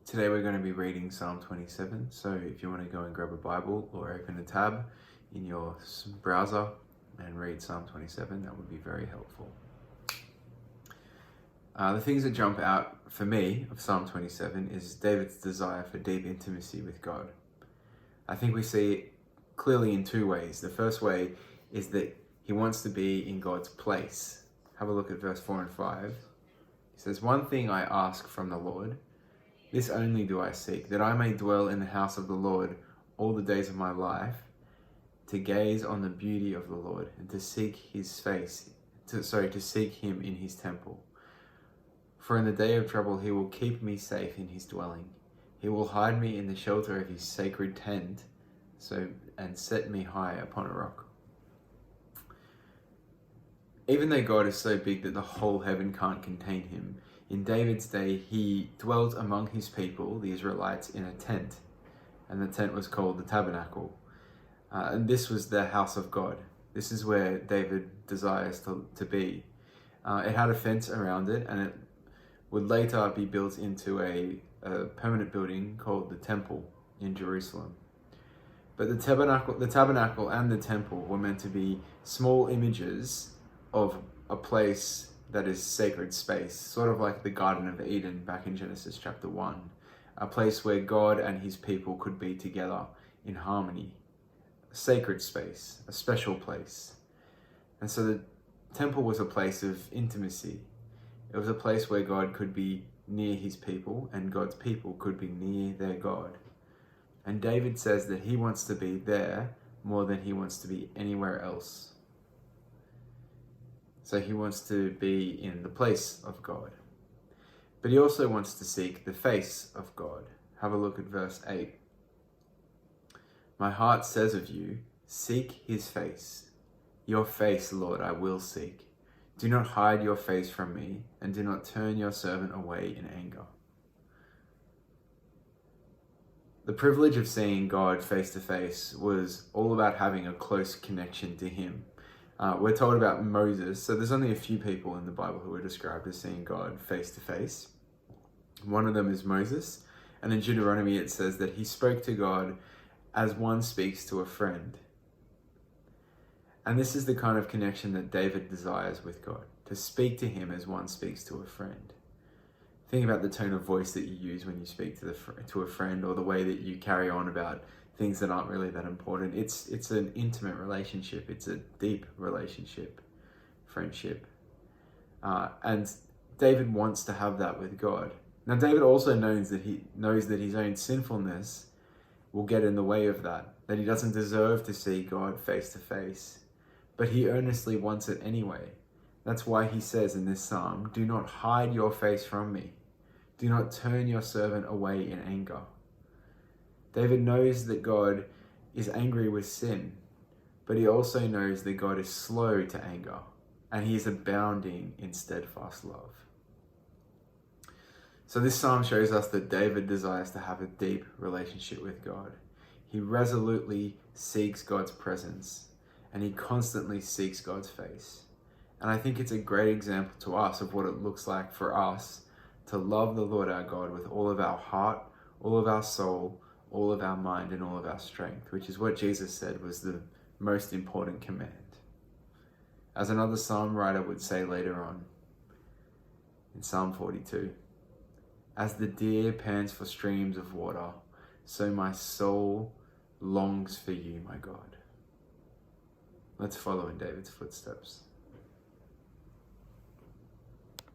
Today we're going to be reading Psalm 27, so if you want to go and grab a Bible or open a tab in your browser and read Psalm 27, that would be very helpful. The things that jump out for me of Psalm 27 is David's desire for deep intimacy with God. I think we see it clearly in two ways. The first way is that he wants to be in God's place. Have a look at verse 4 and 5. He says, "One thing I ask from the Lord, this only do I seek, that I may dwell in the house of the Lord all the days of my life, to gaze on the beauty of the Lord and to seek his face, to seek him in his temple. For in the day of trouble he will keep me safe in his dwelling. He will hide me in the shelter of his sacred tent, and set me high upon a rock." Even though God is so big that the whole heaven can't contain him, in David's day he dwelt among his people, the Israelites, in a tent. And the tent was called the tabernacle. And this was the house of God. This is where David desires to be. It had a fence around it, and it would later be built into a permanent building called the temple in Jerusalem. But the tabernacle and the temple were meant to be small images of a place that is sacred space, sort of like the Garden of Eden back in Genesis chapter 1, a place where God and his people could be together in harmony, a sacred space, a special place. And so the temple was a place of intimacy. It was a place where God could be near his people and God's people could be near their God. And David says that he wants to be there more than he wants to be anywhere else. So he wants to be in the place of God. But he also wants to seek the face of God. Have a look at verse 8. "My heart says of you, seek his face. Your face, Lord, I will seek. Do not hide your face from me, and do not turn your servant away in anger." The privilege of seeing God face to face was all about having a close connection to him. We're told about Moses, so there's only a few people in the Bible who are described as seeing God face to face. One of them is Moses, and in Deuteronomy it says that he spoke to God as one speaks to a friend. And this is the kind of connection that David desires with God, to speak to him as one speaks to a friend. Think about the tone of voice that you use when you speak to a friend, or the way that you carry on about things that aren't really that important. It's an intimate relationship. It's a deep relationship, friendship. And David wants to have that with God. Now, David also knows that his own sinfulness will get in the way of that he doesn't deserve to see God face to face, but he earnestly wants it anyway. That's why he says in this psalm, "Do not hide your face from me. Do not turn your servant away in anger." David knows that God is angry with sin, but he also knows that God is slow to anger, and he is abounding in steadfast love. So this psalm shows us that David desires to have a deep relationship with God. He resolutely seeks God's presence, and he constantly seeks God's face. And I think it's a great example to us of what it looks like for us to love the Lord our God with all of our heart, all of our soul, all of our mind, and all of our strength, which is what Jesus said was the most important command. As another psalm writer would say later on in Psalm 42, "As the deer pants for streams of water, so my soul longs for you, my God." Let's follow in David's footsteps.